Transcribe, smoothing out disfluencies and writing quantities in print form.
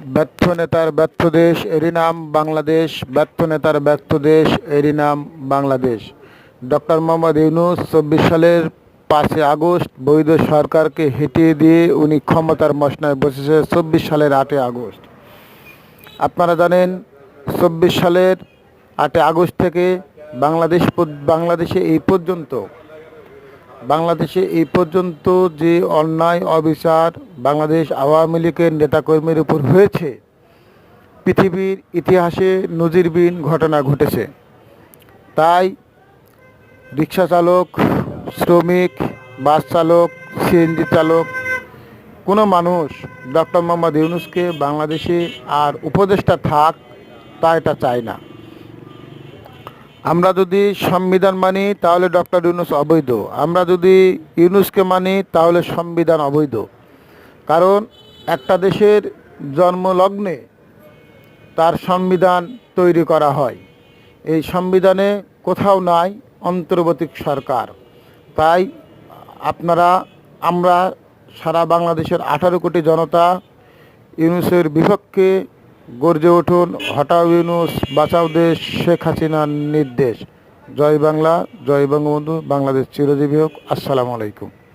ব্যর্থ নেতার ব্যর্থ দেশ, এরই নাম বাংলাদেশ। ব্যর্থ নেতার ব্যর্থ দেশ, এরই নাম বাংলাদেশ। ডক্টর মোহাম্মদ ইউনূস ২৪ সালের ৫ই আগস্ট বৈধ সরকারকে হটিয়ে দিয়ে উনি ক্ষমতার মসনদে বসেছে ২৪ সালের ৮ই আগস্ট। আপনারা জানেন ২৪ সালের ৮ই আগস্ট থেকে বাংলাদেশে এই পর্যন্ত যে অন্যায় অবিচার বাংলাদেশ আওয়ামী লীগের নেতাকর্মীর উপর হয়েছে, পৃথিবীর ইতিহাসে নজিরবিহীন ঘটনা ঘটেছে। তাই রিক্সা চালক, শ্রমিক, বাস চালক, সিএনজি চালক কোনো মানুষ ডক্টর মোহাম্মদ ইউনূসকে বাংলাদেশে আর উপদেষ্টা থাক তা এটা চায় না। আমরা যদি সংবিধান মানি তাহলে ডক্টর ইউনূস অবৈধ, আমরা যদি ইউনূসকে মানি তাহলে সংবিধান অবৈধ। কারণ একটা দেশের জন্মলগ্নে তার সংবিধান তৈরি করা হয়, এই সংবিধানে কোথাও নাই অন্তর্বর্তী সরকার। তাই আমরা সারা বাংলাদেশের 18 কোটি জনতা ইউনূসের বিপক্ষে গর্জে উঠুন, হটাও ইউনূস, বাঁচাও দেশ, শেখ হাসিনার নির্দেশ। জয় বাংলা, জয় বঙ্গবন্ধু, বাংলাদেশ চিরজীবী হোক। আসসালামু আলাইকুম।